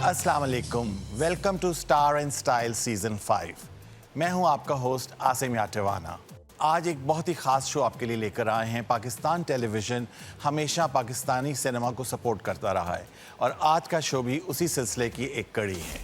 अस्सलाम वालेकुम, welcome to star and style season 5। मैं हूं आपका होस्ट आसिम याटेवाना। आज एक बहुत ही ख़ास शो आपके लिए लेकर आए हैं। पाकिस्तान टेलीविज़न हमेशा पाकिस्तानी सिनेमा को सपोर्ट करता रहा है और आज का शो भी उसी सिलसिले की एक कड़ी है।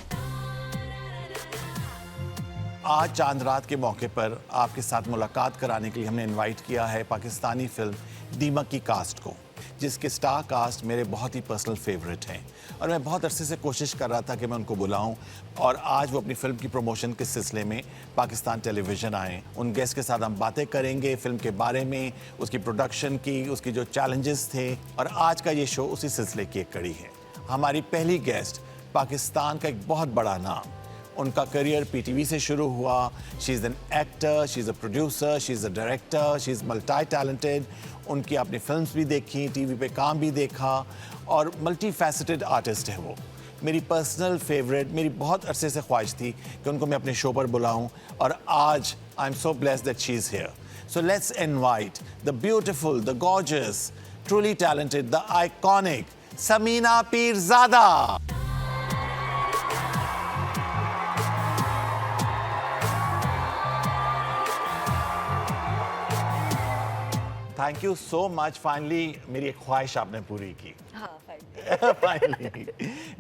आज चांद रात के मौके पर आपके साथ मुलाकात कराने के लिए हमने इनवाइट किया है पाकिस्तानी फिल्म दीमक की कास्ट को, जिसके स्टार कास्ट मेरे बहुत ही पर्सनल फेवरेट हैं और मैं बहुत अरसे से कोशिश कर रहा था कि मैं उनको बुलाऊं और आज वो अपनी फिल्म की प्रमोशन के सिलसिले में पाकिस्तान टेलीविज़न आए। उन गेस्ट के साथ हम बातें करेंगे फिल्म के बारे में, उसकी प्रोडक्शन की, उसकी जो चैलेंजेस थे, और आज का ये शो उसी सिलसिले की एक कड़ी है। हमारी पहली गेस्ट पाकिस्तान का एक बहुत बड़ा नाम। उनका करियर पीटीवी से शुरू हुआ। She is an actor, she is a producer, she is a director, she is multi talented. उनकी आपने फिल्म्स भी देखी, टीवी पे काम भी देखा और मल्टी फैसेटेड आर्टिस्ट है वो। मेरी पर्सनल फेवरेट, मेरी बहुत अरसे से ख्वाहिश थी कि उनको मैं अपने शो पर बुलाऊं और आज I am so blessed that she is here. So let's invite the beautiful, the gorgeous, truly talented, the iconic Samina Peerzada. Thank you so much. Finally मेरी एक ख्वाहिश आपने पूरी की। हाँ, फाइनली।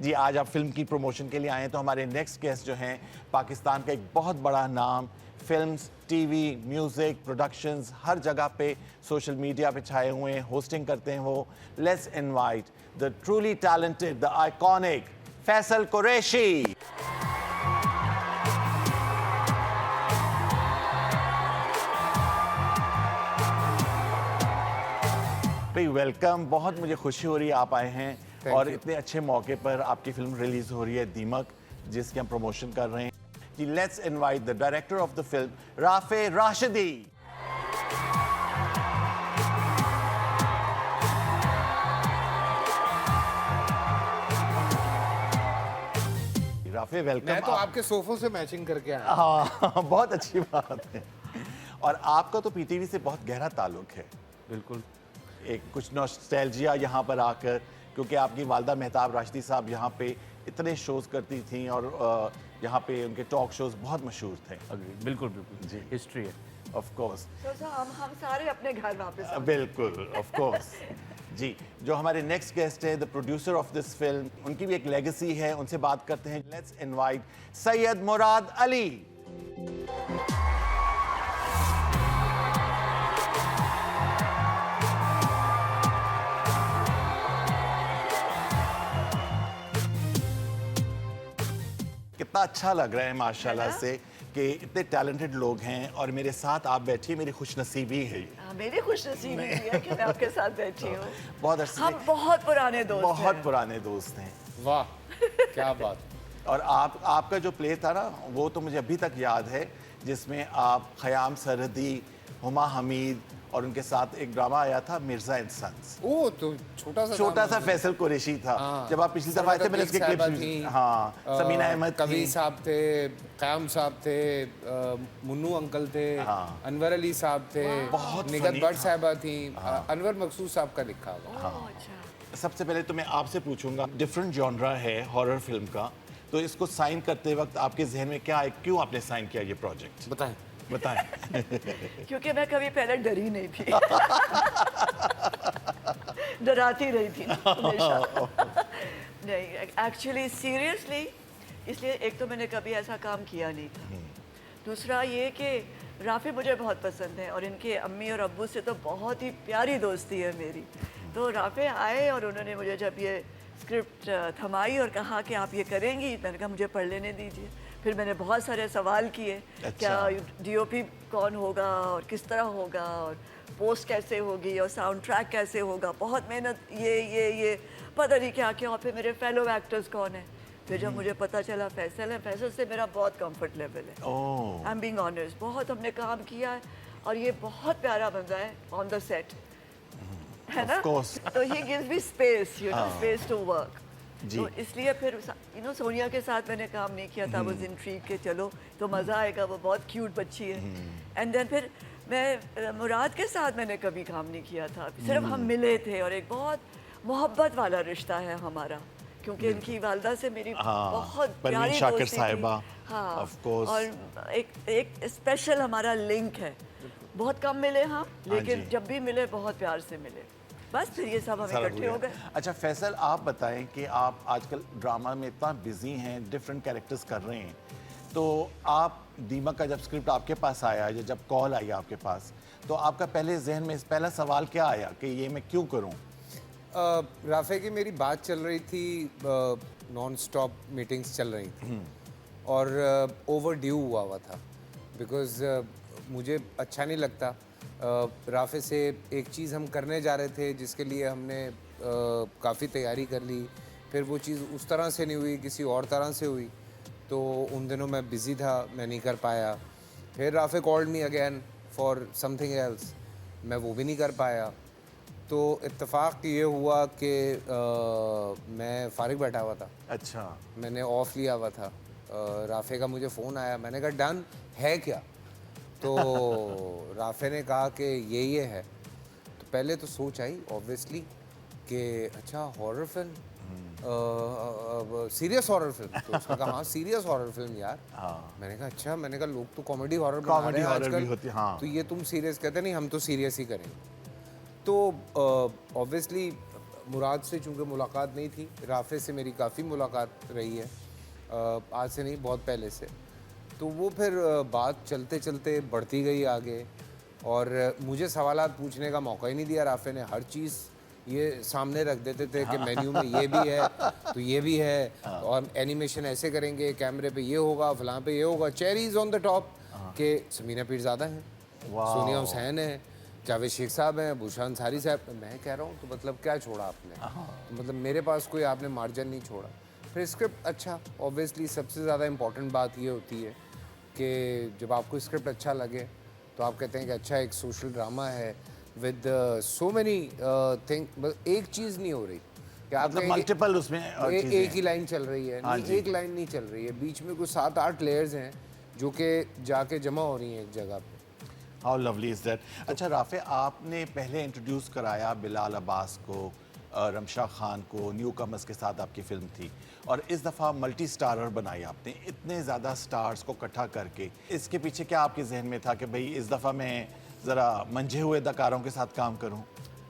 जी, आज आप फिल्म की प्रमोशन के लिए आए हैं। तो हमारे नेक्स्ट गेस्ट जो हैं पाकिस्तान का एक बहुत बड़ा नाम, फिल्म्स, टीवी, म्यूजिक, प्रोडक्शंस, हर जगह पे सोशल मीडिया पे छाए हुए हैं, होस्टिंग करते हैं वो। Let's invite the truly talented, the iconic Faisal Qureshi. Welcome, बहुत मुझे खुशी हो रही है आप आए हैं और इतने अच्छे मौके पर आपकी फिल्म रिलीज हो रही है दीमक, जिसकी हम प्रमोशन कर रहे हैं। जी, let's invite the director of the film Rafay Rashidi. Rafay welcome. मैं तो आपके सोफों से मैचिंग करके आया। हाँ, बहुत अच्छी बात है। और आपका तो पीटीवी से बहुत गहरा ताल्लुक है। बिल्कुल, एक कुछ नॉस्टैल्जिया यहाँ पर आकर, क्योंकि आपकी वालदा मेहताब राशिदी साहब यहाँ पे इतने शोज़ करती थी और यहाँ पे उनके टॉक शोज़ बहुत मशहूर थे। बिल्कुल बिल्कुल जी, हिस्ट्री है। Of course. हम सारे अपने घर वापस बिल्कुल, ऑफ कोर्स। जी, जो हमारे नेक्स्ट गेस्ट है, the producer of this film, उनकी भी एक लेगेसी है, उनसे बात करते हैं। Let's invite Syed Murad Ali. कितना अच्छा लग रहा है माशाल्लाह से कि इतने टैलेंटेड लोग हैं और मेरे साथ आप बैठिए। मेरी खुशनसीबी है ये। मेरी खुशनसीबी है कि मैं आपके साथ बैठी हूँ। बहुत अरसे हम बहुत पुराने दोस्त हैं। बहुत पुराने दोस्त हैं। वाह, क्या बात। और आपका जो प्ले था ना, वो तो मुझे अभी तक याद है, जिसमें आप ख़याम सरहदी, हुमा हमीद और उनके साथ एक ड्रामा आया था मिर्जा एंड सन्स। ओ, तो छोटा सा फैसल कुरैशी था। जब आप पिछली दफा आए थे मैंने इसके क्लिप्स। हाँ, समीना अहमद कबीर साहब थे, क़याम साहब थे, मुन्नू अंकल थे, अनवर अली साहब थे, निगत भट्ट साहबा थी, अनवर मकसूद साहब का लिखा हुआ। सबसे पहले तो मैं आपसे पूछूंगा, डिफरेंट जॉनरा है हॉरर फिल्म का, तो इसको साइन करते वक्त आपके जहन में क्या है, क्यों आपने साइन किया ये प्रोजेक्ट? बताएं। क्योंकि मैं कभी पहले डरी नहीं थी। डराती रही थी हमेशा। नहीं, एक्चुअली सीरियसली, इसलिए एक तो मैंने कभी ऐसा काम किया नहीं था। दूसरा ये कि राफी मुझे बहुत पसंद है और इनके अम्मी और अब्बू से तो बहुत ही प्यारी दोस्ती है मेरी। तो राफे आए और उन्होंने मुझे जब ये स्क्रिप्ट थमाई और कहा कि आप ये करेंगी, मैंने कहा मुझे पढ़ लेने दीजिए। फिर मैंने बहुत सारे सवाल किए। अच्छा। क्या डीओपी कौन होगा और किस तरह होगा और पोस्ट कैसे होगी और साउंड ट्रैक कैसे होगा। बहुत मेहनत, ये पता नहीं क्या क्या। और फिर मेरे फेलो एक्टर्स कौन है। फिर जब मुझे पता चला फैसल है, फैसल से मेरा बहुत कंफर्ट लेवल है। आई एम बीइंग ऑनेस्ट, बहुत हमने काम किया है और ये बहुत प्यारा बंदा है ऑन द सेट, है ना। तो he gives me space, you know, space to work. तो इसलिए फिर सोनिया के साथ मैंने काम नहीं किया था। वो इंट्रीग के चलो तो मज़ा आएगा, वो बहुत क्यूट बच्ची है। एंड देन फिर मैं मुराद के साथ मैंने कभी काम नहीं किया था, सिर्फ हम मिले थे और एक बहुत मोहब्बत वाला रिश्ता है हमारा। क्योंकि इनकी वालदा से मेरी हाँ, बहुत परवीन प्यारी शाकिर दोस्ती थी। साहिबा, हाँ, of course। और एक स्पेशल हमारा लिंक है। बहुत कम मिले हम, लेकिन जी। जब भी मिले बहुत प्यार से मिले। बस फिर ये सब हम सारा इकट्ठे हो हुआ। गए। अच्छा फैसल, आप बताएं कि आप आजकल ड्रामा में इतना बिजी हैं, डिफरेंट कैरेक्टर्स कर रहे हैं, तो आप दीमक का जब स्क्रिप्ट आपके पास आया या जब कॉल आई आपके पास, तो आपका पहले जहन में पहला सवाल क्या आया कि ये मैं क्यों करूं? राफे की मेरी बात चल रही थी, नॉन स्टॉप मीटिंग्स चल रही थी और ओवर ड्यू हुआ था, बिकॉज मुझे अच्छा नहीं लगता। राफे से एक चीज़ हम करने जा रहे थे जिसके लिए हमने काफ़ी तैयारी कर ली, फिर वो चीज़ उस तरह से नहीं हुई, किसी और तरह से हुई, तो उन दिनों मैं बिज़ी था, मैं नहीं कर पाया। फिर Rafe called me again for something else, मैं वो भी नहीं कर पाया। तो इत्तेफाक ये हुआ कि मैं फारिग बैठा हुआ था, अच्छा, मैंने ऑफ लिया हुआ था। राफे का मुझे फ़ोन आया, मैंने कहा डन है क्या? तो राफे ने कहा कि ये है। तो पहले तो सोच आई ऑब्वियसली कि अच्छा horror film, serious horror film. तो उसने कहा हाँ सीरियस हॉरर फिल्म यार। मैंने कहा अच्छा, मैंने कहा लोग तो कॉमेडी हॉरर बना रहे हैं आजकल, भी होती है, हाँ। तो ये तुम सीरियस कहते नहीं, हम तो सीरियस ही करेंगे। तो ऑब्वियसली मुराद से चूँकि मुलाकात नहीं थी, राफे से मेरी काफ़ी मुलाकात रही है, आज से नहीं बहुत पहले से। तो वो फिर बात चलते चलते बढ़ती गई आगे, और मुझे सवालात पूछने का मौका ही नहीं दिया राफे ने। हर चीज़ ये सामने रख देते थे कि मेन्यू में ये भी है तो ये भी है, और एनिमेशन ऐसे करेंगे, कैमरे पे ये होगा, फलां पे ये होगा। चेरीज ऑन द टॉप के समीना पीरज़ादा हैं, सोनिया हुसैन है, जावेद शेख साहब हैं, भूषा अंसारी साहब। मैं कह रहा हूँ तो मतलब क्या छोड़ा आपने? तो मतलब मेरे पास कोई आपने मार्जिन नहीं छोड़ा। फिर स्क्रिप्ट अच्छा, ऑब्वियसली सबसे ज़्यादा इम्पॉर्टेंट बात ये होती है कि जब आपको स्क्रिप्ट अच्छा लगे तो आप कहते हैं कि अच्छा एक सोशल ड्रामा है विद सो मैनी थिंग। एक चीज़ नहीं हो रही कि आप मतलब कहें कि मल्टीपल उसमें एक ही लाइन चल रही है, हाँ नहीं, जी। एक लाइन नहीं चल रही है, बीच में कुछ 7-8 लेयर्स हैं जो कि जाके जमा हो रही हैं एक जगह पे। How lovely is that. अच्छा राफे, आपने पहले इंट्रोड्यूस कराया बिलाल अब्बास को, रमशा खान को, न्यू कमर्स के साथ आपकी फिल्म थी, और इस दफ़ा मल्टी स्टारर बनाई आपने, इतने ज़्यादा स्टार्स को इकट्ठा करके। इसके पीछे क्या आपके जहन में था कि भाई इस दफ़ा मैं ज़रा मंझे हुए अदाकारों के साथ काम करूं?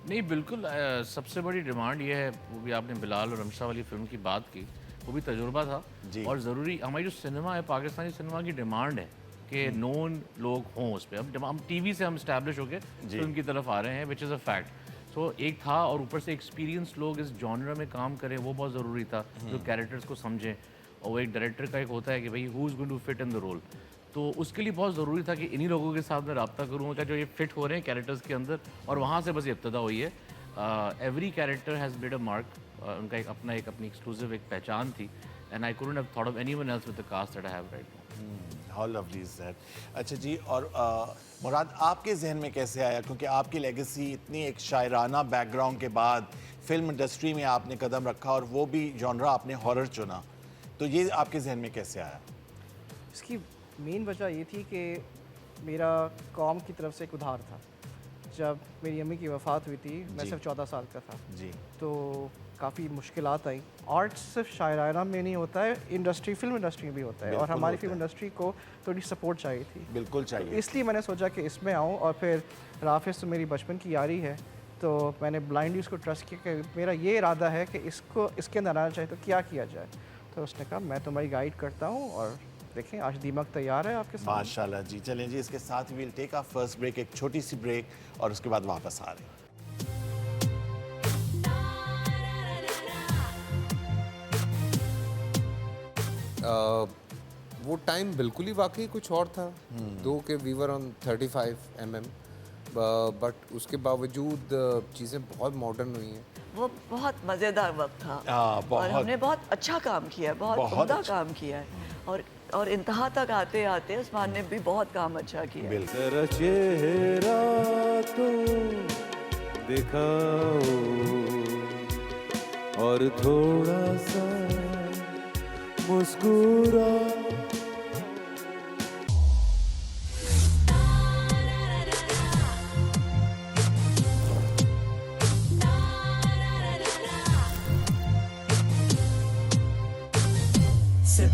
नहीं बिल्कुल, सबसे बड़ी डिमांड ये है, वो भी आपने बिलाल और रमशा वाली फिल्म की बात की, वो भी तजुर्बा था जी। और ज़रूरी हमारी जो सिनेमा है, पाकिस्तानी सिनेमा की डिमांड है कि नोन लोग हों उस पर। अब हम टीवी से हम इस्टेब्लिश होकर फिल्म की तरफ आ रहे हैं, विच इज़ अ फैक्ट। सो एक था, और ऊपर से एक्सपीरियंस लोग इस जॉनर में काम करें, वो बहुत ज़रूरी था, जो कैरेक्टर्स को समझें। और वो एक डायरेक्टर का एक होता है कि भाई who is going to fit in the role, तो उसके लिए बहुत ज़रूरी था कि इन्हीं लोगों के साथ मैं रब्ता करूँ क्या जो ये फिट हो रहे हैं कैरेक्टर्स के अंदर, और वहाँ से बस ये इब्तदा हुई है। Every character has made a mark, उनका एक अपनी एक्सक्लूसिव एक पहचान थी, and I couldn't have thought of anyone else with the cast that I have right now. How lovely is that. अच्छा जी, और मुराद आपके जहन में कैसे आया, क्योंकि आपकी लेगेसी इतनी एक शायराना बैकग्राउंड के बाद फिल्म इंडस्ट्री में आपने कदम रखा, और वो भी जॉनरा आपने हॉरर चुना, तो ये आपके जहन में कैसे आया? इसकी मेन वजह ये थी कि मेरा कौम की तरफ से एक उधार था। जब मेरी अम्मी की वफ़ात हुई थी, मैं जी। सिर्फ 14 साल का था, जी, तो काफ़ी मुश्किलात आई। आर्ट सिर्फ शायराना में नहीं होता है, इंडस्ट्री, फिल्म इंडस्ट्री में भी होता है, और बिल्कुल हमारी होता फिल्म है। इंडस्ट्री को थोड़ी सपोर्ट चाहिए थी। बिल्कुल चाहिए। इसलिए मैंने सोचा कि इसमें आऊँ, और फिर राफे से मेरी बचपन की यारी है, तो मैंने ब्लाइंडली उसको ट्रस्ट किया कि मेरा ये इरादा है कि इसको इसके अंदर आना चाहिए, तो क्या किया जाए। तो उसने कहा मैं तुम्हारी गाइड करता हूँ, और देखें आज दीमक तैयार है आपके साथ। माशाल्लाह जी। चलें जी, इसके साथ will take a first break, एक छोटी सी ब्रेक, और उसके बाद वापस आ रहे हैं। वो टाइम बिल्कुल ही वाकई कुछ और था, दो के we were on 35 mm, but उसके बावजूद चीज़ें बहुत मॉडर्न हुई हैं। वो बहुत मज़ेदार वक्त था, हाँ, बहुत। और हमने बहुत अच्छा काम किया, बहुत बहुत उम्दा अच्छा। काम किया है, और इंतहा तक आते आते उस्मान ने भी बहुत काम अच्छा किया है। बिल्कुल। तेरा चेहरा तो दिखाओ और थोड़ा सा मुस्कुरा। जी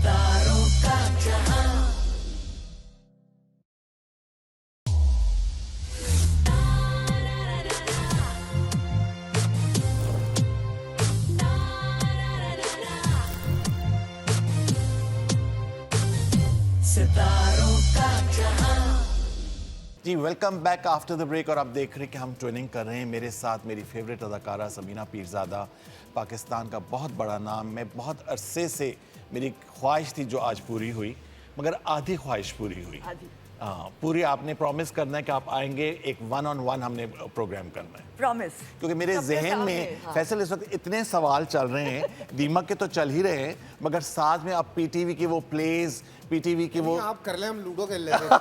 welcome back after the break. और आप देख रहे हैं कि हम ट्रेनिंग कर रहे हैं। मेरे साथ मेरी फेवरेट अदाकारा सबीना पीरज़ादा, पाकिस्तान का बहुत बड़ा नाम। मैं बहुत अरसे से मेरी ख्वाहिश थी जो आज पूरी हुई, मगर आधी ख्वाहिश पूरी हुई। आधी। हाँ, पूरी आपने प्रॉमिस करना है कि आप आएंगे, एक 1-on-1 हमने प्रोग्राम करना है। प्रॉमिस। क्योंकि मेरे सबके जहन सामने, में हाँ। फैसल इस वक्त इतने सवाल चल रहे हैं, दीमक के तो चल ही रहे हैं, मगर साथ में अब पीटीवी की वो प्लेज, पीटीवी की वो आप कर ले, हम लूडो खेल लेते हैं।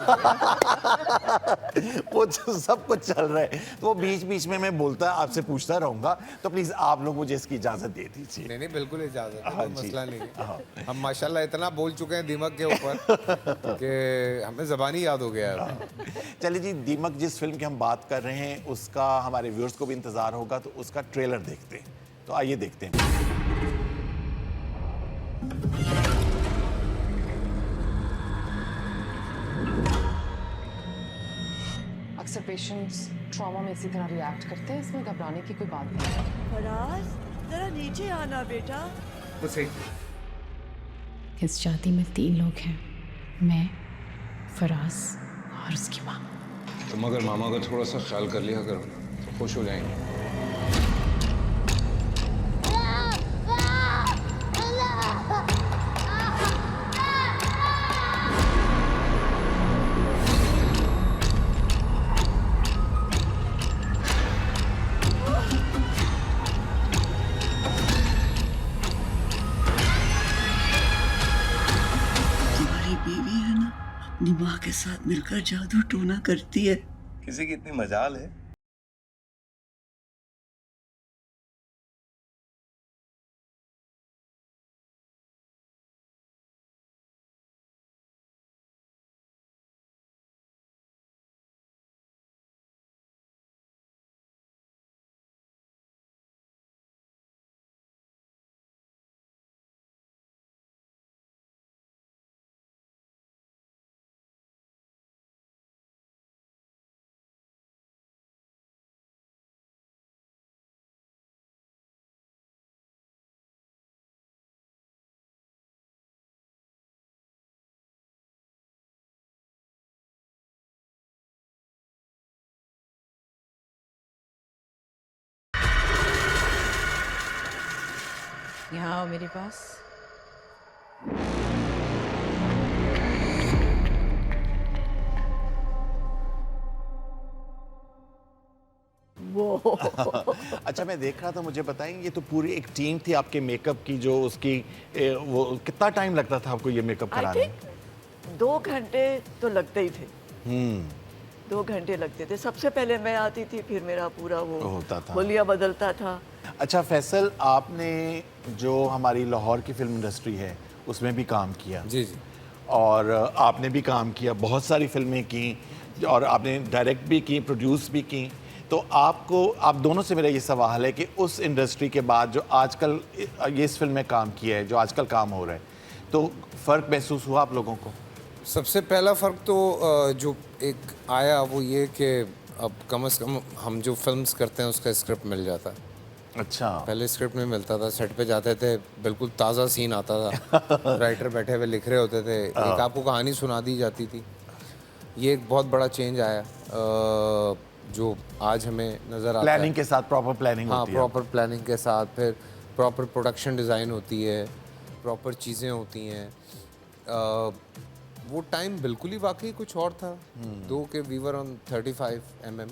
वो सब कुछ चल रहा है। तो वो बीच बीच में मैं बोलता आपसे पूछता रहूंगा, तो प्लीज आप लोग मुझे इसकी इजाजत दे दीजिए। नहीं नहीं, बिल्कुल इजाजत है, हाँ कोई जी। मसला नहीं है। हम माशाल्लाह इतना बोल चुके हैं दीमक के ऊपर कि हमें ज़बानी याद हो गया है। चलिए जी, दीमक जिस फिल्म की हम बात कर रहे हैं उसका हमारे व्यूअर्स को भी इंतजार होगा, तो उसका ट्रेलर देखते हैं। तो आइए देखते हैं। अक्सर पेशेंट्स ट्रॉमा में इसी तरह रिएक्ट करते हैं, इसमें घबराने की कोई बात नहीं है। फराज, जरा नीचे आना बेटा। इस शादी में 3 लोग हैं, मैं, फराज और उसकी माँ। तुम अगर मामा का थोड़ा सा ख्याल कर लिया करो तो खुश हो जाएंगे। तुम्हारी बीवी है ना, अपनी माँ के साथ मिलकर जादू टोना करती है। किसी की इतनी मजाल है? यहाँ आओ मेरे पास। अच्छा, मैं देख रहा था, मुझे बताएंगे, ये तो पूरी एक टीम थी आपके मेकअप की, जो उसकी वो कितना टाइम लगता था आपको ये मेकअप आई कराने में? थिंक 2 घंटे तो लगते ही थे। 2 घंटे लगते थे। सबसे पहले मैं आती थी, फिर मेरा पूरा वो होता था। होलिया बदलता था। अच्छा फैसल, आपने जो हमारी लाहौर की फिल्म इंडस्ट्री है उसमें भी काम किया, जी जी। और आपने भी काम किया, बहुत सारी फिल्में की, और आपने डायरेक्ट भी की, प्रोड्यूस भी की। तो आप दोनों से मेरा ये सवाल है कि उस इंडस्ट्री के बाद जो आजकल ये इस फिल्म में काम किया है, जो आजकल काम हो रहा है, तो फ़र्क महसूस हुआ आप लोगों को? सबसे पहला फ़र्क तो जो एक आया वो ये कि अब कम से कम हम जो फिल्म्स करते हैं उसका स्क्रिप्ट मिल जाता है। अच्छा। पहले स्क्रिप्ट नहीं मिलता था, सेट पे जाते थे, बिल्कुल ताज़ा सीन आता था, राइटर बैठे हुए लिख रहे होते थे, एक आपको कहानी सुना दी जाती थी। ये एक बहुत बड़ा चेंज आया जो आज हमें नज़र आता है। प्लानिंग के साथ, प्रॉपर प्लानिंग हाँ, होती है। प्रॉपर प्लानिंग के साथ, फिर प्रॉपर प्रोडक्शन डिज़ाइन होती है, प्रॉपर चीज़ें होती हैं। वो टाइम बिल्कुल ही वाकई कुछ और था, दो के we were on 35 mm,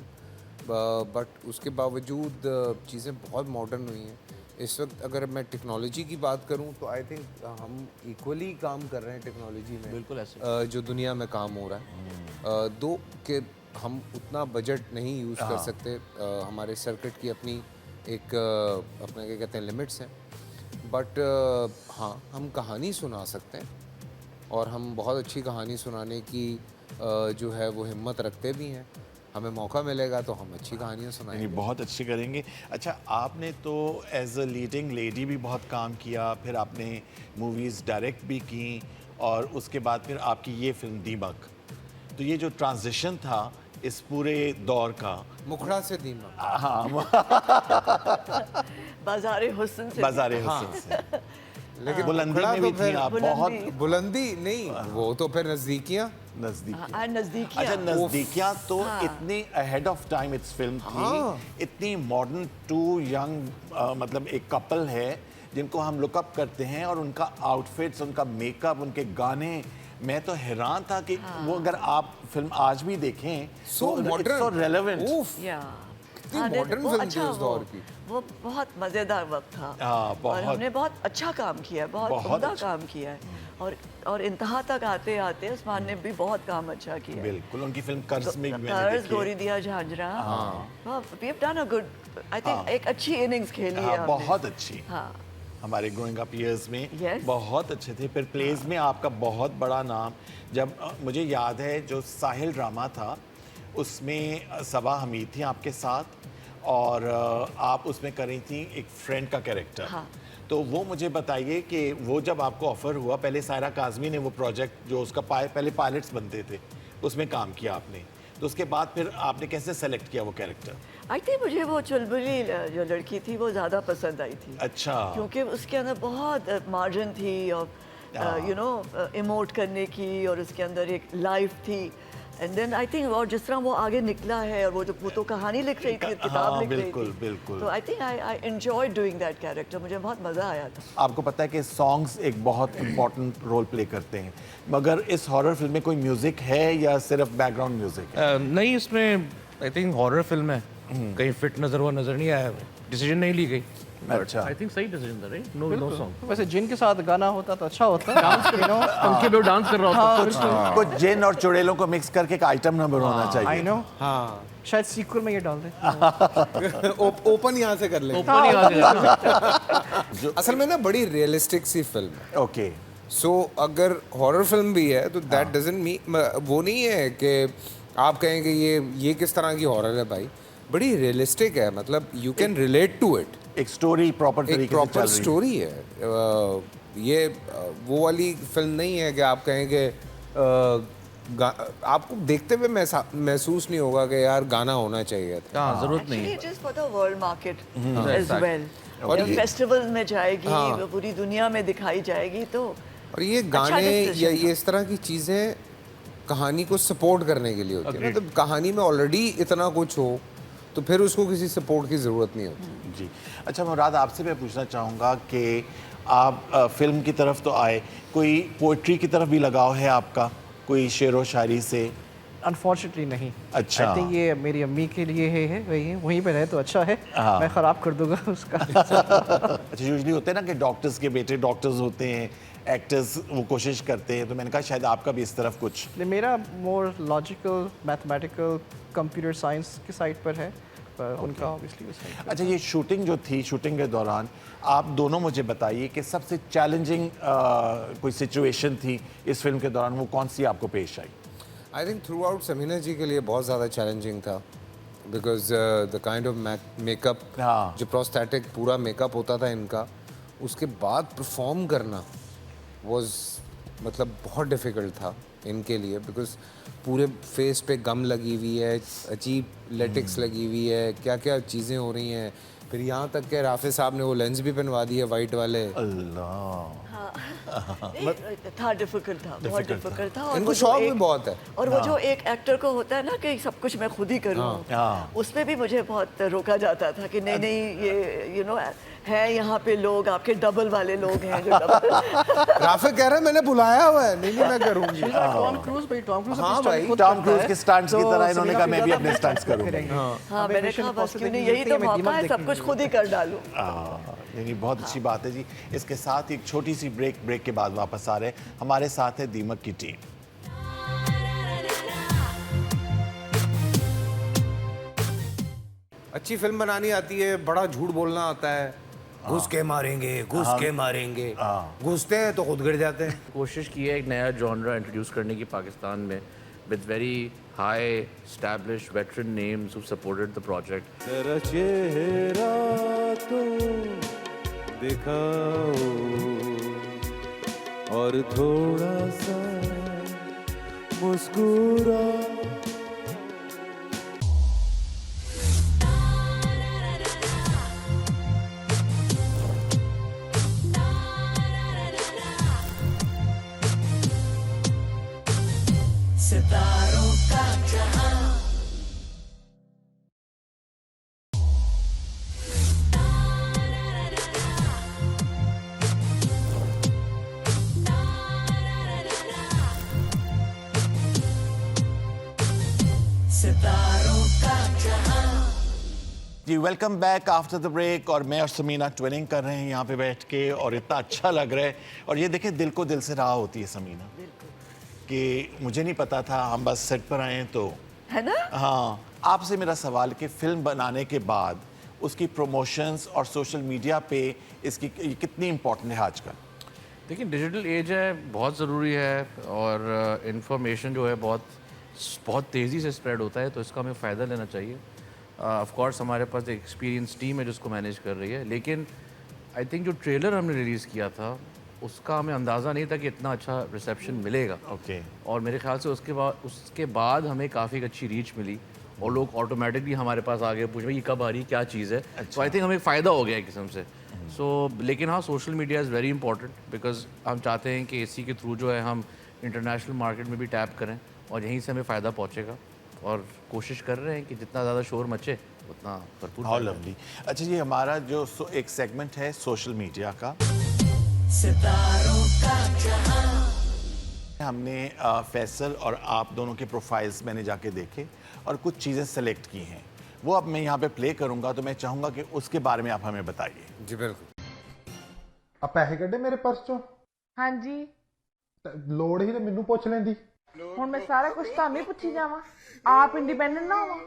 but उसके बावजूद चीज़ें बहुत मॉडर्न हुई हैं। इस वक्त अगर मैं टेक्नोलॉजी की बात करूं तो आई थिंक हम इक्वली काम कर रहे हैं टेक्नोलॉजी में, बिल्कुल ऐसे जो दुनिया में काम हो रहा है। दो के हम उतना बजट नहीं यूज़ कर सकते, हमारे सर्किट की अपनी एक अपना क्या कहते हैं लिमिट्स हैं, बट हाँ हम कहानी सुना सकते हैं और हम बहुत अच्छी कहानी सुनाने की जो है वो हिम्मत रखते भी हैं। हमें मौका मिलेगा तो हम अच्छी कहानियाँ सुनाएंगे। बहुत अच्छी करेंगे। अच्छा, आपने तो एज अ लीडिंग लेडी भी बहुत काम किया, फिर आपने मूवीज़ डायरेक्ट भी की और उसके बाद फिर आपकी ये फिल्म दीमक। तो ये जो ट्रांजिशन था इस पूरे दौर का, मुखड़ा से दीमक, हाँ बाज़ारे हुस्न से बाज़ारे हुस्न से, लेकिन बुलंदी मुखड़ा में तो भी थी फिर आप बुलंदी। बहुत बुलंदी नहीं, वो तो फिर नज़दीकियाँ। नज़दीकी। नज़दीकियाँ। अच्छा, नज़दीकियाँ तो इतनी ahead of time it's film थी, इतनी मॉडर्न, टू यंग मतलब एक कपल है जिनको हम लुकअप करते हैं और उनका आउटफिट्स, उनका मेकअप, उनके गाने, मैं तो हैरान था कि वो अगर आप फिल्म आज भी देखें So modern. सो रेलेवेंट। या कितनी modern film थी उस दौर की। वो बहुत मज़ेदार वक्त था। हाँ, बहुत। और हमने बहुत अच्छा काम किया, बहुत उम्दा अच्छा। काम किया है। और इंतहा तक आते आते उस्मान ने भी बहुत काम अच्छा किया है। बिल्कुल, उनकी फिल्म कर्ज में भी मैंने कर्ज, देखी है। गोरी दिया झांझरा, we have done a good, I think एक अच्छी इनिंग्स खेली है हाँ, हमने। बहुत अच्छी। हाँ, हमारे ग्रोइंग अप ईयर्स में Yes. बहुत अच्छे थे। फिर प्लेज में आपका बहुत बड़ा नाम, जब मुझे याद है जो साहिल ड्रामा था उसमें सबा हमीद थी आपके साथ और आप उसमें करी थी एक फ्रेंड का कैरेक्टर। हाँ। तो वो मुझे बताइए कि वो जब आपको ऑफर हुआ, पहले सायरा काज़मी ने वो प्रोजेक्ट जो उसका पहले पायलट्स बनते थे उसमें काम किया आपने, तो उसके बाद फिर आपने कैसे सेलेक्ट किया वो कैरेक्टर? आई थिंक मुझे वो चुलबुली जो लड़की थी वो ज़्यादा पसंद आई थी। अच्छा। क्योंकि उसके अंदर बहुत मार्जिन थी और यू नो इमोट करने की, और उसके अंदर एक लाइफ थी। एंड देन आई थिंक और जिस तरह वो आगे निकला है, और वो तो कहानी लिख रही थी, किताब लिख रही बिल्कुल, थी। बिल्कुल। तो I think I enjoy doing that character, मुझे बहुत मज़ा आया था। आपको पता है कि सॉन्ग्स एक बहुत इम्पोर्टेंट रोल प्ले करते हैं, मगर इस हॉरर फिल्म में कोई म्यूजिक है या सिर्फ बैकग्राउंड म्यूजिक है? नहीं, इसमें आई थिंक हॉरर फिल्म है, कहीं फिट नजर नहीं आया, डिसीजन नहीं ली गई। अच्छा। आई थिंक सही डिसीजन था, राइट? No song. वैसे जिन के साथ गाना होता तो अच्छा होता। डांस कर रहा हूँ, उनके पे डांस कर रहा हूँ। कुछ जिन और चुड़ैलों को मिक्स करके एक आइटम नंबर होना चाहिए। आई नो, हाँ, शायद सीक्वल में ये डाल दे। ओपन यहाँ से कर ले। ऊपर ही आ गया। असल में ना बड़ी रियलिस्टिक सी फिल्म है। ओके। सो अगर हॉरर फिल्म भी है तो दैट डजंट मीन, वो नहीं है कि आप कहेंगे ये किस तरह की हॉरर है भाई, बड़ी रियलिस्टिक है, मतलब you can relate to it. एक स्टोरी प्रॉपर एक तरीके से प्रॉपर चल रही है। स्टोरी है। ये वो वाली फिल्म नहीं है कि आप कहेंगे आपको देखते हुए महसूस नहीं होगा कि यार गाना होना चाहिए था। हाँ, जरूरत नहीं Actually, है। it is for the world market as Exactly. well. और जब ये- फेस्टिवल में जाएगी, हाँ। वो पूरी दुनिया में दिखाई जाएगी, तो और ये अच्छा गाने decision या था। ये इस तरह की चीज़ें कहानी को सपोर्ट करने के लिए होती है। मतलब कहानी में ऑलरेडी इतना कुछ हो तो फिर उसको किसी सपोर्ट की ज़रूरत नहीं होती। जी। अच्छा मुराद, आपसे मैं पूछना चाहूँगा कि आप फिल्म की तरफ तो आए, कोई पोइट्री की तरफ भी लगाव है आपका, कोई शेर व शायरी से? अनफॉर्चुनेटली नहीं। अच्छा। आई थिंक ये मेरी अम्मी के लिए है वहीं पे रहे तो अच्छा है। हाँ। मैं ख़राब कर दूंगा उसका। अच्छा, यूजली होते हैं ना कि डॉक्टर्स के बेटे डॉक्टर्स होते हैं, एक्टर्स वो कोशिश करते हैं, तो मैंने कहा शायद आपका भी इस तरफ कुछ। मेरा more logical, mathematical, computer science की साइड पर है, पर उनका ऑब्वियसली उस साइड पर। अच्छा, ये शूटिंग जो थी, शूटिंग के दौरान आप दोनों मुझे बताइए कि सबसे चैलेंजिंग कोई सिचुएशन थी इस फिल्म के दौरान, वो कौन सी आपको पेश आई? I think throughout Samina ji के लिए बहुत ज़्यादा चैलेंजिंग था, because the kind of makeup, हाँ। जो प्रोस्थेटिक पूरा मेकअप होता था इनका, उसके बाद परफॉर्म करना वाज मतलब बहुत डिफ़िकल्ट था इनके लिए, बिकॉज पूरे फेस पे गम लगी हुई है, अजीब लेटिक्स लगी हुई है, क्या क्या चीज़ें हो रही हैं। फिर यहाँ तक कि राफे साहब ने वो लेंस भी बनवा दिए वाइट वाले। अल्लाह। था डिफिकल्ट था, बहुत डिफिकल्ट था। और इनको वो जो शौक भी एक- बहुत है। और वो जो एक एक्टर को होता है ना कि सब कुछ मैं खुद ही करूँ, हाँ। उसमें भी मुझे बहुत रोका जाता था कि नहीं नहीं, ये यू नो है यहाँ पे लोग आपके डबल वाले लोग हैं जो डबल। राफे कह रहा है मैंने बुलाया हुआ है, नहीं मैं करूँगी। टॉम क्रूज भाई, टॉम क्रूज हाँ भाई, टॉम क्रूज के स्टंट्स की तरह इन्होंने कहा मैं भी अपने स्टंट्स करूँगा। हाँ, मैंने कहा बस क्यों नहीं, यही तो मौका है, सब कुछ खुद ही कर डालूं। नहीं, बहुत अच्छी बात है जी। इसके साथ एक छोटी सी ब्रेक के बाद वापस आ रहे हैं। हमारे साथ है दीमक की टीम। अच्छी फिल्म बनानी आती है, बड़ा झूठ बोलना आता है, घुस के मारेंगे, घुस के मारेंगे, घुसते हैं तो खुद गिर जाते हैं। कोशिश की है एक नया जॉनरा इंट्रोड्यूस करने की पाकिस्तान में, with very high established veteran names who supported the project. तेरा चेहरा तो दिखाओ और थोड़ा सा मुस्कुरा सितारों का जहां सितारों का जहां जी welcome back after the break. और मैं और समीना ट्विनिंग कर रहे हैं यहाँ पे बैठ के और इतना अच्छा लग रहा है। और ये देखिए दिल को दिल से राह होती है समीना, कि मुझे नहीं पता था, हम बस सेट पर आए हैं तो है ना। हाँ, आपसे मेरा सवाल कि फिल्म बनाने के बाद उसकी प्रमोशंस और सोशल मीडिया पे इसकी कितनी इम्पोर्टेंट है आजकल? देखिए डिजिटल एज है, बहुत ज़रूरी है और इंफॉर्मेशन जो है बहुत तेज़ी से स्प्रेड होता है, तो इसका हमें फ़ायदा लेना चाहिए। ऑफ कोर्स हमारे पास एक एक्सपीरियंस टीम है जिसको मैनेज कर रही है, लेकिन आई थिंक जो ट्रेलर हमने रिलीज़ किया था उसका हमें अंदाज़ा नहीं था कि इतना अच्छा रिसेप्शन मिलेगा। ओके। और मेरे ख्याल से उसके बाद हमें काफ़ी अच्छी रीच मिली और लोग ऑटोमेटिकली हमारे पास आ गए, पूछ भाई ये कब आ रही है, क्या चीज़ है। तो आई थिंक हमें फ़ायदा हो गया एक किस्म से। लेकिन हाँ, social media is very important because हम चाहते हैं कि इसी के थ्रू जो है हम इंटरनेशनल मार्केट में भी टैप करें और यहीं से हमें फ़ायदा पहुँचेगा। और कोशिश कर रहे हैं कि जितना ज़्यादा शोर मचे उतना भरपूर। How lovely. अच्छा जी, हमारा जो एक सेगमेंट है सोशल मीडिया का, सितारों का जहां हमने फैसल और आप दोनों के प्रोफाइल्स मैंने जाके देखे और कुछ चीज़ें सेलेक्ट की हैं, वो अब मैं यहाँ पे प्ले करूँगा, तो मैं चाहूँगा कि उसके बारे में आप हमें बताइए। जी बिल्कुल। ਆ ਪੈਸੇ ਕੱਢੇ ਮੇਰੇ ਪਰਸ ਚੋਂ? ਹਾਂਜੀ। ਲੋੜ ਹੀ ਤੇ ਮੈਨੂੰ ਪੁੱਛ ਲੈਂਦੀ। ਹੁਣ ਮੈਂ ਸਾਰਾ ਕੁਝ ਤੁਹਾਨੂੰ ਹੀ ਪੁੱਛੀ ਜਾਵਾਂ? ਆਪ ਇੰਡੀਪੈਂਡੈਂਟ ਨਾ ਹੋਵਾਂ?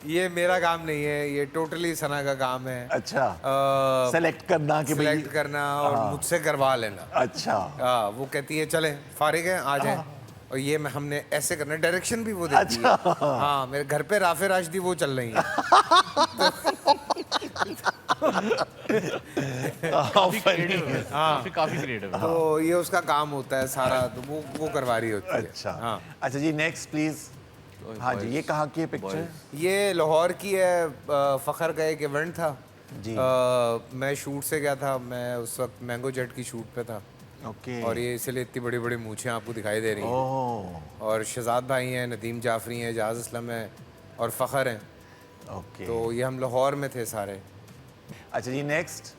ये मेरा काम नहीं है, ये टोटली सना का काम है। अच्छा। सेलेक्ट करना कि भाई सेलेक्ट करना और मुझसे करवा लेना। अच्छा। वो कहती है चले फारिग है आ जाए, और ये हमने ऐसे करना, डायरेक्शन भी वो देती है। हाँ, मेरे घर पे राफे राशदी वो चल रही है। काफी क्रिएटिव है। तो ये उसका काम होता है सारा, तो वो करवा रही होती है। अच्छा। हाँ। अच्छा जी, नेक्स्ट प्लीज। हाँ जी, ये कहाँ की है पिक्चर? ये लाहौर की है। फ़खर का एक इवेंट था जी। मैं शूट से गया था, मैं उस वक्त मैंगो जेट की शूट पे था। ओके। और ये इसलिए इतनी बड़ी बड़ी मूछें आपको दिखाई दे रही हैं। और शहजाद भाई हैं, नदीम जाफरी हैं, जाज असलम है और फ़खर हैं। ओके। तो ये हम लाहौर में थे सारे। अच्छा जी, नेक्स्ट।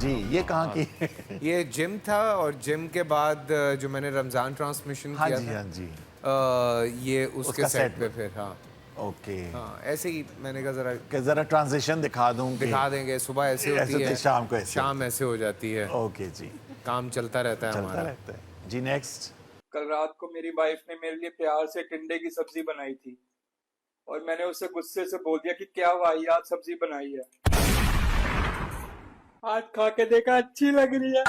जी, ये कहाँ की? ये जिम था और जिम के बाद जो मैंने रमज़ान ट्रांसमिशन हाँ किया जी, था। हाँ जी। ये उसके सेट पे फिर। हाँ ओके। हाँ, ऐसे ही मैंने कहा जरा ट्रांजिशन दिखा दूं। दिखा देंगे। सुबह ऐसे होती है, शाम को ऐसे, शाम ऐसे हो जाती है। ओके जी, काम चलता रहता है हमारा। रहता है जी। नेक्स्ट। कल रात को मेरी वाइफ ने मेरे लिए प्यार से टिंडे की सब्जी बनाई थी और मैंने उसे गुस्से से बोल दिया कि क्या वाहियात सब्जी बनाई है। आज खा के देखा, अच्छी लग रही है।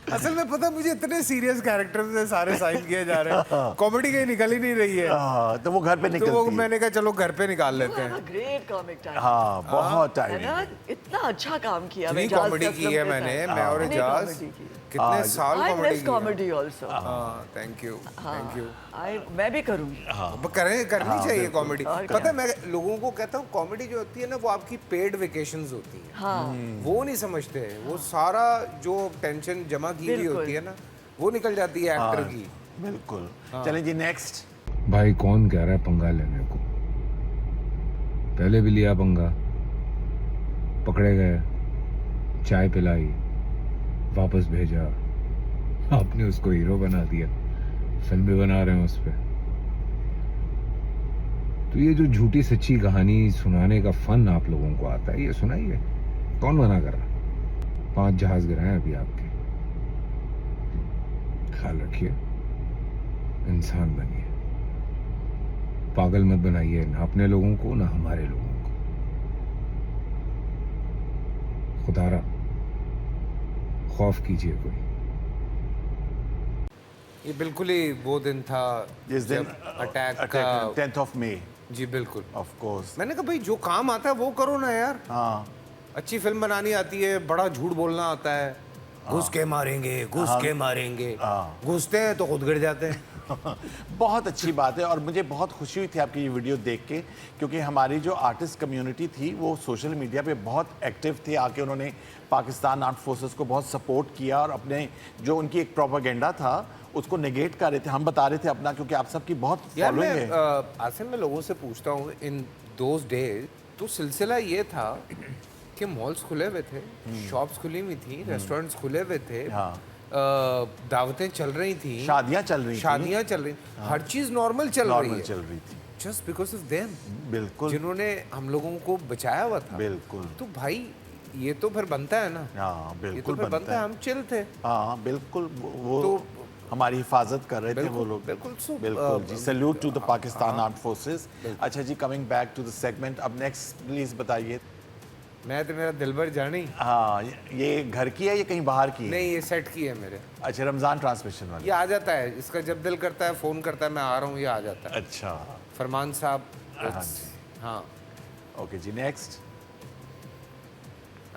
असल में पता, मुझे इतने सीरियस कैरेक्टर से सारे साइन किए जा रहे हैं, कॉमेडी कहीं निकल ही नहीं रही है। तो वो घर पे निकलती तो वो मैंने कहा चलो घर पे निकाल लेते हैं। Great comic time. हाँ, बहुत टाइम। इतना अच्छा काम किया। इतनी कॉमेडी की है मैंने, मैं और एजाज कितने साल कॉमेडी आल्सो। हाँ, थैंक यू, थैंक यू। मैं भी करूँगी। करनी चाहिए कॉमेडी। पता है, मैं लोगों को कहता हूँ कॉमेडी जो होती है ना, वो आपकी पेड वेकेशंस होती है। हाँ। वो नहीं समझते, वो सारा जो टेंशन जमा की हुई होती है ना, वो निकल जाती है एक्टर की। बिल्कुल। चलें जी, नेक्स्ट। भाई कौन कह रहा है पंगा लेने को? पहले भी लिया पंगा, पकड़े गए, चाय पिलाई, वापस भेजा, आपने उसको हीरो बना दिया, फिल्म भी बना रहे हैं उस पे। तो ये जो झूठी सच्ची कहानी सुनाने का फन आप लोगों को आता है, ये सुनाइए। कौन मना कर रहा? 5 जहाज गिराए अभी आपके। ख्याल रखिए, इंसान बनिए, पागल मत बनाइए ना अपने लोगों को ना हमारे लोगों को। खुदारा खौफ कीजिए कोई। ये बिल्कुल ही वो दिन था जिस दिन जब अटैक का 10th of May। जी बिल्कुल, ऑफ कोर्स। मैंने कहा भाई जो काम आता है वो करो ना यार। हाँ, अच्छी फिल्म बनानी आती है, बड़ा झूठ बोलना आता है, घुस के मारेंगे, घुस के मारेंगे, घुसते हैं तो खुद गिर जाते हैं। बहुत अच्छी बात है और मुझे बहुत खुशी हुई थी आपकी ये वीडियो देख के, क्योंकि हमारी जो आर्टिस्ट कम्युनिटी थी वो सोशल मीडिया पे बहुत एक्टिव थे। आके उन्होंने पाकिस्तान आर्med फोर्सेस को बहुत सपोर्ट किया और अपने जो उनकी एक प्रोपेगेंडा था उसको नेगेट कर रहे थे। हम बता रहे थे अपना, क्योंकि आप सबकी बहुत यार फॉलोइंग मैं है। आसिम में लोगों से पूछता हूँ इन दोज डेज, तो सिलसिला ये था कि मॉल्स खुले हुए थे, शॉप्स खुली हुई थी, रेस्टोरेंट्स खुले हुए थे, दावतें चल रही थी, शादियां चल रही थी, हर चीज नॉर्मल चल रही थी, जस्ट बिकॉज ऑफ देम। बिल्कुल, जिन्होंने हम लोगों को बचाया हुआ था। बिल्कुल। तो भाई ये तो फिर बनता है ना। हाँ बिल्कुल, ये तो फिर बनता है। हम चिल थे। हाँ बिल्कुल, वो तो हमारी हिफाजत कर रहे थे वो लोग। बिल्कुल जी, salute to the Pakistan armed forces. अच्छा जी, coming back to the segment, अब नेक्स्ट प्लीज बताइए। मैं तो मेरा दिलबर जानी। हाँ, ये घर की है या कहीं बाहर की है? नहीं, ये सेट की है मेरे। अच्छा, रमजान ट्रांसमिशन वाली। ये आ जाता है, इसका जब दिल करता है फोन करता है मैं आ रहा हूँ, ये आ जाता है। अच्छा, फरमान साहब। हाँ ओके जी, नेक्स्ट।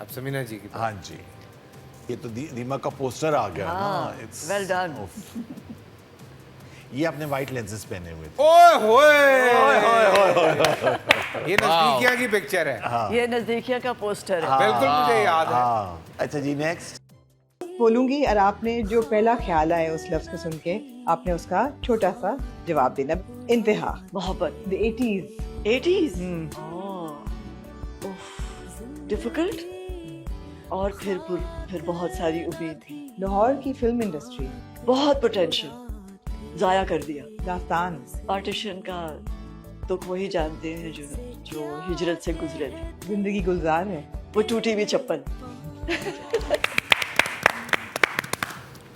अब समीना जी की। हाँ जी, ये तो दीमक का पोस्टर आ गया ना। Well done. ये आपने व्हाइट लेंसेज पहने हुए थे। ओए होए, ये नजदीकिया की पिक्चर है। ये नजदीकिया का पोस्टर है। बिल्कुल मुझे याद है। अच्छा जी, नेक्स्ट। बोलूंगी और आपने जो पहला ख्याल आया उस लफ्ज को सुन के आपने उसका छोटा सा जवाब देना। इंतहा, मोहब्बत, द 80s। डिफिकल्ट और फिर बहुत सारी उम्मीद थी। लाहौर की फिल्म इंडस्ट्री बहुत पोटेंशियल जाया कर दिया। दास्तान, पार्टीशन का दुख वही जानते हैं जो हिजरत से गुजरे थे। जिंदगी गुलजार है, वो टूटी हुई चप्पल।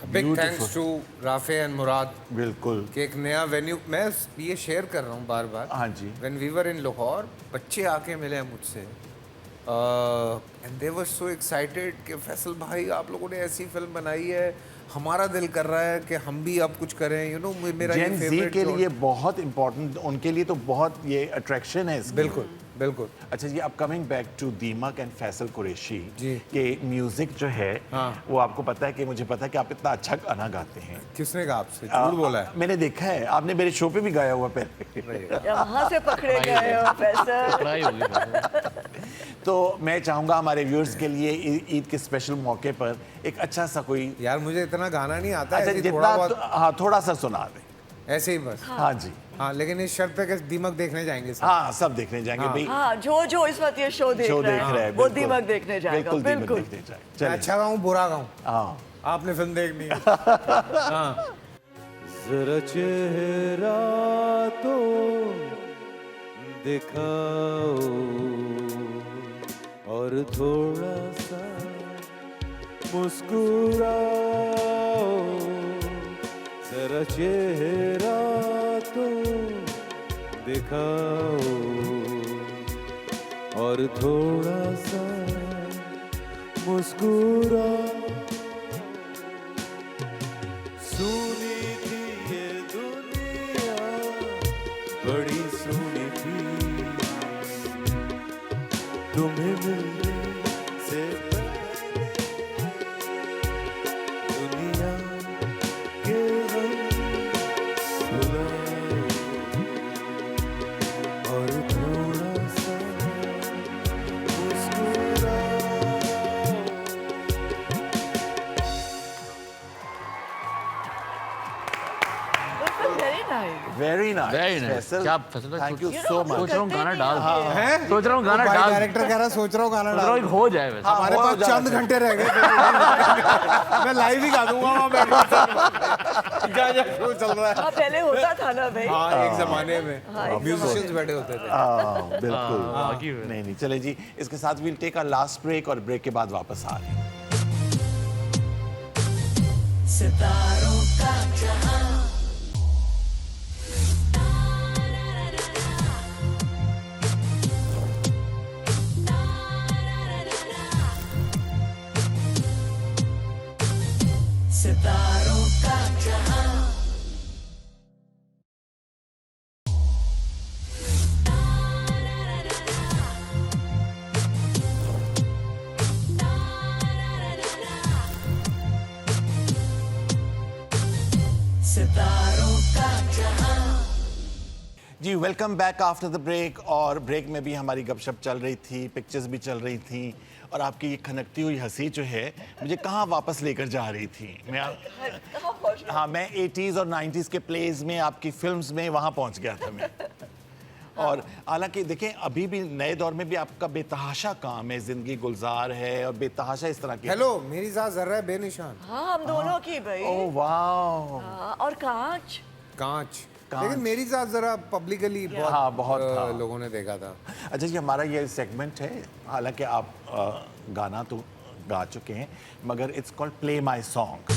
Big thanks to Rafay and Murad. बिल्कुल, कि एक नया वेन्यू मैं ये शेयर कर रहा हूँ बार बार। हाँ जी। व्हेन वी वर इन लाहौर, बच्चे आके मिले हैं मुझसे and they were so excited कि फैसल भाई आप लोगों ने ऐसी फिल्म बनाई है, हमारा दिल कर रहा है कि हम भी अब कुछ करें। यू नो मेरा जेन ज़ी के लिए बहुत इंपॉर्टेंट, उनके लिए तो बहुत ये अट्रैक्शन है इसकी। बिल्कुल बिल्कुल। अच्छा जी, अब कमिंग बैक टू दीमक एंड फैसल कुरैशी जी के म्यूजिक जो है, हाँ। वो आपको पता है कि मुझे पता है कि आप इतना अच्छा गाना गाते हैं। किसने कहा आपसे? झूठ बोला है। मैंने देखा है, आपने मेरे शो पे भी गाया हुआ पहले। वहाँ से पकड़े गए हो फैसल। तो मैं चाहूंगा हमारे व्यूअर्स के लिए ईद के स्पेशल मौके पर एक अच्छा सा कोई, यार मुझे इतना गाना नहीं आता। अच्छा जितना हाँ थोड़ा सा सुना दें। ऐसे ही बस। हाँ जी, हाँ, लेकिन इस शर्त पे कि दीमक देखने जाएंगे सब। हाँ सब देखने जाएंगे भाई। हाँ, जो इस वक्त ये शो देख रहा है वो दीमक देखने जाएगा। बिल्कुल देखने जाएगा। मैं अच्छा गाऊं बुरा गाऊं, हाँ आपने फिल्म देखनी है। हाँ। जरा चेहरा तो दिखाओ और थोड़ा सा मुस्कुराओ, जरा चेहरा तो दिखाओ और थोड़ा सा मुस्कुराओ। सुनी थी ये दुनिया बड़ी सुनी थी, तुम्हें मिलने से पहले दुनिया के गम भुलाओ और थोड़ा सा मुस्कुराओ। Very nice very nice Very nice. क्या फैसला thank you You so know, much सोच रहा हूँ करते गाना भी डाल हैं। हैं? सोच रहा हूँ गाना भाई डाल डायरेक्टर कह रहा सोच रहा हूँ गाना सोच रहा हूँ डाल कि हो जाए वैसे हमारे हो पास जाना चंद चाहिए। घंटे रह गए मैं लाइव ही गा दूंगा वहाँ बैठ क्या क्या शो चल रहा है हाँ पहले होता था ना भाई। हाँ एक जमाने हाँ, में एक म्यूजिशियंस बैठे होते थे बिल्कुल बाकी में। नहीं नहीं चले जी इसके साथ will take a last break और ब्रेक के बाद वापस आ रहे हैं सितारों का जहां सितारों का जहां सितारों का जहां जी welcome back after the break और ब्रेक में भी हमारी गपशप चल रही थी पिक्चर्स भी चल रही थी और आपकी ये खनकती हुई हंसी जो है मुझे कहाँ वापस लेकर जा रही थी हाँ मैं 80s और 90s के प्लेज में आपकी फिल्म्स में वहाँ पहुँच गया था मैं और हालांकि देखें अभी भी नए दौर में भी आपका बेतहाशा काम है जिंदगी गुलजार है और बेतहाशा इस तरह की हेलो मेरी जात जर्रा है बेनिशान हाँ हम दोनों की भाई। ओह वाह हाँ, और कांच कांच लेकिन मेरी जात जरा पब्लिकली बहुत हाँ, बहुत था। लोगों ने देखा था अच्छा जी हमारा ये सेगमेंट है हालांकि आप गाना तो गा चुके हैं मगर it's called play my song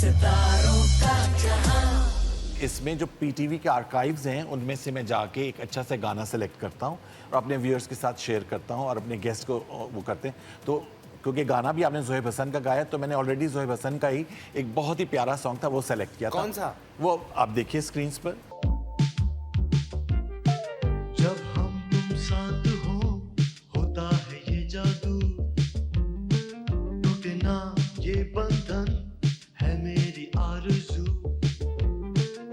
सितारों का जहां इसमें जो पीटीवी के आर्काइव्स हैं उनमें से मैं जाके एक अच्छा सा गाना सेलेक्ट करता हूँ और अपने व्यूअर्स के साथ शेयर करता हूँ और अपने गेस्ट को वो करते हैं तो क्योंकि गाना भी आपने ज़ोहेब हसन का गाया तो मैंने ऑलरेडी ज़ोहेब हसन का ही एक बहुत ही प्यारा सॉन्ग था वो सेलेक्ट किया था कौन सा? वो आप देखिए स्क्रीन्स पर जब हम तुम साथ हो होता है ये जादू टूटे ना ये बंधन है मेरी आरज़ू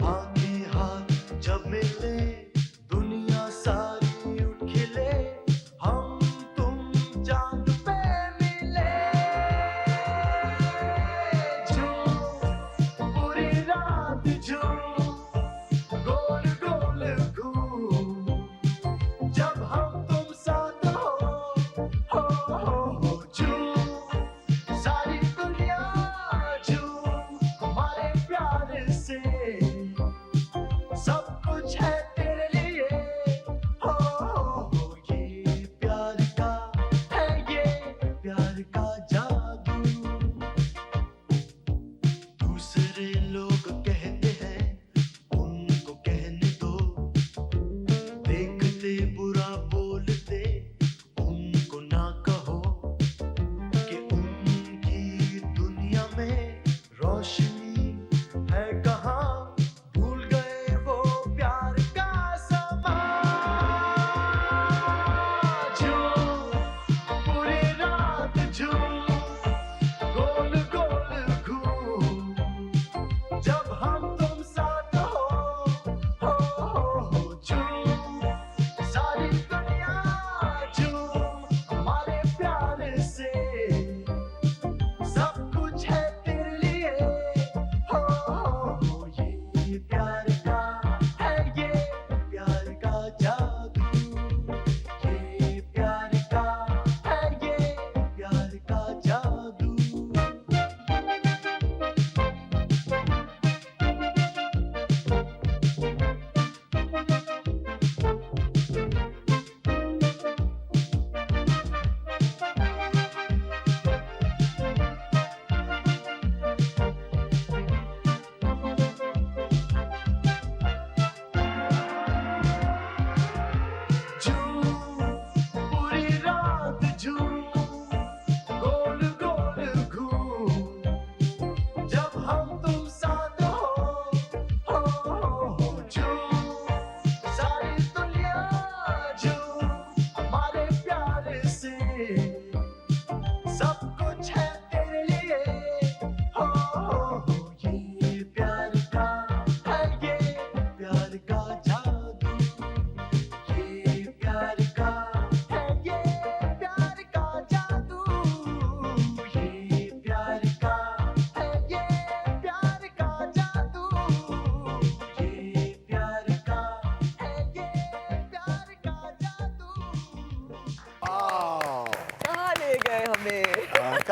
आंखें हाथ जब मिले दुनिया सारी उठ खिले हम तुम चांद पे मिले जो पूरी रात जो गोल गोल घूम जब हम तुम साथ हो जो सारी दुनिया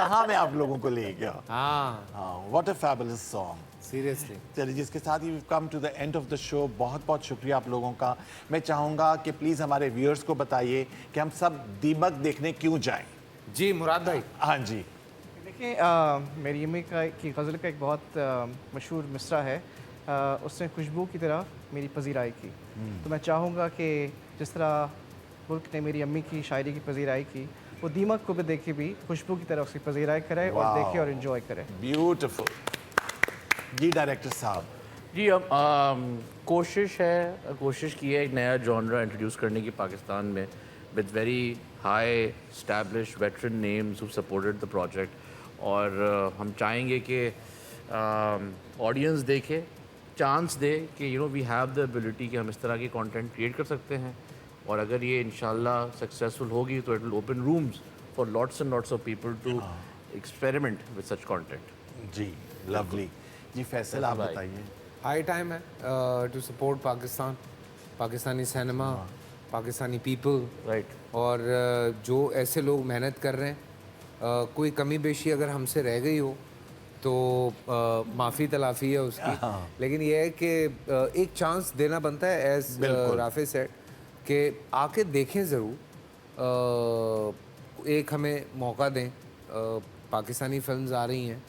कहाँ मैं आप लोगों को ले गया। हाँ what a fabulous song. Seriously. चलिए, जिसके साथ ही come to the end of the show. बहुत बहुत शुक्रिया आप लोगों का। मैं चाहूँगा कि प्लीज़ हमारे व्यूअर्स को बताइए कि हम सब दीमक देखने क्यों जाएं। जी मुराद भाई। हाँ जी। देखिए, मेरी अम्मी की गज़ल का एक बहुत मशहूर मिसरा है, उसने खुशबू की तरह मेरी पजीराई की। तो मैं चाहूँगा कि जिस तरह मुल्क ने मेरी अम्मी की शायरी की पजीराई की, वो दीमक को भी देखे भी खुशबू की तरह उसकी पजीराई करे और देखे और इन्जॉय करे। ब्यूटिफुल। जी डायरेक्टर साहब। जी, अब कोशिश की है एक नया जॉनरा इंट्रोड्यूस करने की पाकिस्तान में, with very high established veteran names who supported the project. और हम चाहेंगे कि ऑडियंस देखे, चांस दे कि वी हैव द एबिलिटी कि हम इस तरह की कंटेंट क्रिएट कर सकते हैं। और अगर ये इंशाल्लाह सक्सेसफुल होगी तो it will open rooms for lots and lots of people to experiment with such content. जी लवली। जी फैसल, आप बताइए। हाई टाइम है to support Pakistan, Pakistani cinema, Pakistani people, right. और जो ऐसे लोग मेहनत कर रहे हैं, कोई कमी बेशी अगर हमसे रह गई हो तो माफ़ी तलाफ़ी है उसकी। लेकिन यह है कि एक चांस देना बनता है, एज राफे सेड, कि आके देखें ज़रूर, एक हमें मौका दें। पाकिस्तानी फिल्म्स आ रही हैं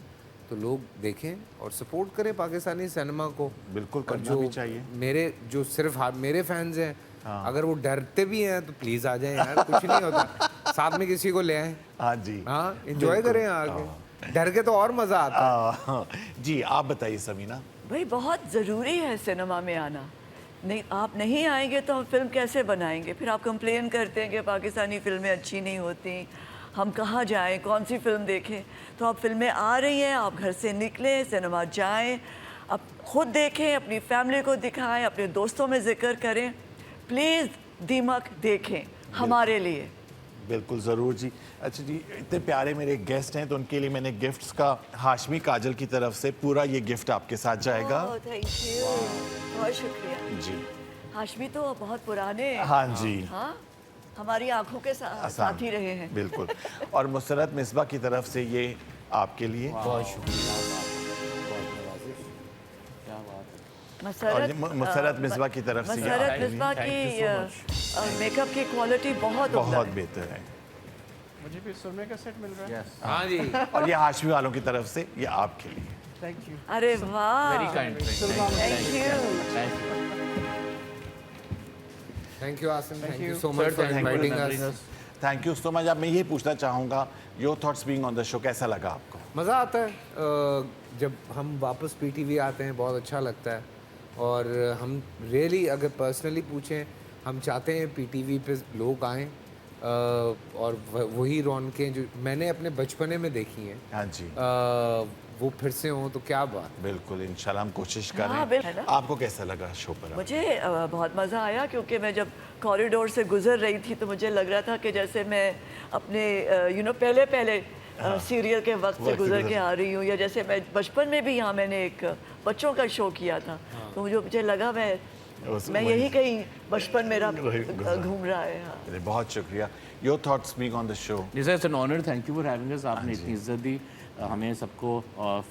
तो लोग देखें और सपोर्ट करें पाकिस्तानी सिनेमा को। बिल्कुल करना भी चाहिए। मेरे जो सिर्फ मेरे फैंस हैं, अगर वो डरते भी हैं तो प्लीज़ आ जाएं यार, कुछ नहीं होता। साथ में किसी को ले आएं। हाँ जी। हाँ, एंजॉय करें आगे। डर के तो और मज़ा आता है। जी आप बताइए समीना। भाई बहुत ज़रूरी है सिनेमा में आना। नहीं, आप नहीं आएंगे तो हम फिल्म कैसे बनाएंगे? फिर आप कंप्लेन करते हैं कि पाकिस्तानी फिल्में अच्छी नहीं होती, हम कहाँ जाएं, कौन सी फिल्म देखें? तो अब फिल्में आ रही हैं, आप घर से निकलें, सिनेमा जाएं, आप खुद देखें, अपनी फैमिली को दिखाएं, अपने दोस्तों में जिक्र करें। प्लीज़ दीमक देखें हमारे लिए। बिल्कुल ज़रूर जी। अच्छा जी, इतने प्यारे मेरे गेस्ट हैं तो उनके लिए मैंने गिफ्ट्स का हाशमी काजल की तरफ से पूरा ये गिफ्ट आपके साथ जाएगा। थैंक यू, बहुत शुक्रिया जी। हाशमी तो बहुत पुराने, हाँ जी, हाँ हमारी आंखों के साथ ही रहे हैं। बिल्कुल। और मुसरत मिसबा की तरफ से ये आपके लिए। बहुत शुक्रिया। मुसरत मिसबा की तरफ से मुसरत मिसबा की मेकअप की क्वालिटी बहुत बेहतर है। मुझे भी सुरमे का सेट मिल रहा है। हाँ जी। और ये हाशमी वालों की तरफ से ये आपके लिए। Thank you. अरे वाह, very kind. Thank you. Thank you Asim, thank you so Sir, much for thank you for inviting remembering us. us. Thank you so much. अब मैं ये पूछना चाहूँगा, your thoughts being on the show कैसा लगा आपको? मज़ा आता है जब हम वापस पीटीवी आते हैं, बहुत अच्छा लगता है। और हम रियली अगर पर्सनली पूछें, हम चाहते हैं पीटीवी पे लोग आएँ और वही रौनकें जो मैंने अपने बचपने में देखी हैं, हाँ जी, वो फिर से हों तो क्या बात। बिल्कुल, इंशाल्लाह हम कोशिश हाँ, करें। बिल्कुल। आपको कैसा लगा शो पर? मुझे बहुत मज़ा आया क्योंकि मैं जब कॉरिडोर से गुजर रही थी तो मुझे लग रहा था कि जैसे मैं अपने पहले सीरियल के वक्त से गुजर के आ रही हूँ, या जैसे मैं बचपन में भी यहाँ मैंने एक बच्चों का शो किया था। तो मुझे लगा मैं यही कहीं बचपन मेरा घूम रहा है। हाँ। बहुत शुक्रिया। Your thoughts being on the show. It's an honour, thank you for having us. आपने इतनी इज्जत दी हमें, सबको,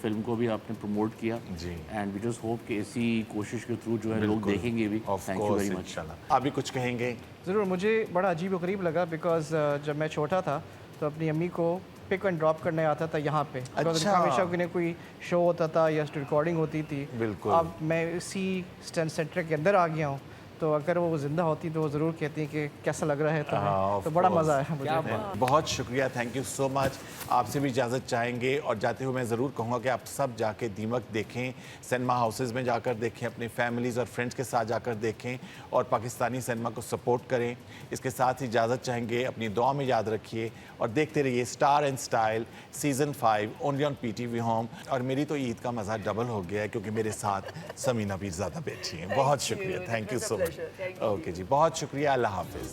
फिल्म को भी आपने प्रमोट किया जी। एंड वी जस्ट होप कि इसी कोशिश के थ्रू जो है लोग देखेंगे भी। Thank you very much. आप भी कुछ कहेंगे? ज़रूर। मुझे बड़ा अजीब व गरीब लगा बिकॉज जब मैं छोटा था तो अपनी अम्मी को पिक एंड ड्रॉप करने आता था यहाँ पे। अच्छा। हमेशा कोई शो होता था या रिकॉर्डिंग होती थी। बिल्कुल। अब मैं इसी स्टैंड सेंटर के अंदर आ गया हूँ, तो अगर वो ज़िंदा होती तो वो ज़रूर कहती हैं कि कैसा लग रहा है तुम्हें। तो बड़ा मज़ा आया मुझे। बहुत शुक्रिया, थैंक यू सो मच। आपसे भी इजाज़त चाहेंगे और जाते हुए मैं ज़रूर कहूँगा कि आप सब जाके दीमक देखें, सिनेमा हाउसेज़ में जाकर देखें, अपने फैमिलीज़ और फ्रेंड्स के साथ जाकर देखें और पाकिस्तानी सिनेमा को सपोर्ट करें। इसके साथ ही इजाज़त चाहेंगे, अपनी दुआ में याद रखिए और देखते रहिए star and style season 5 only on PTV home. और मेरी तो ईद का मज़ा डबल हो गया है क्योंकि मेरे साथ समीना भी ज़्यादा बैठी हैं। बहुत शुक्रिया, thank you so much. Okay जी, बहुत शुक्रिया, अल्लाह हाफिज़।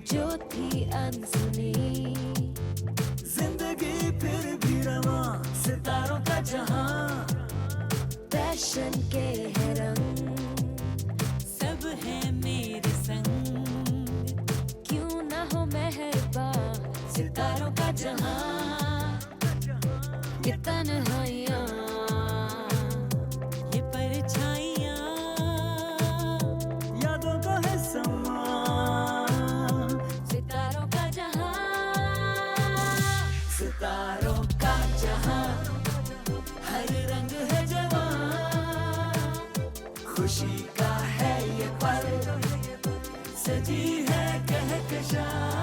जो थी अनसुनी जिंदगी फिर भी रवां, सितारों का जहां, पैशन के है रंग, सब है मेरे संग, क्यों ना हो मेहरबान सितारों का जहां, ये तन्हाइयां, ये परछाइयां, यादों को है समा, सितारों का जहां, सितारों का जहां, हर रंग है जवां, खुशी का है ये पल, सजी है कहकशां।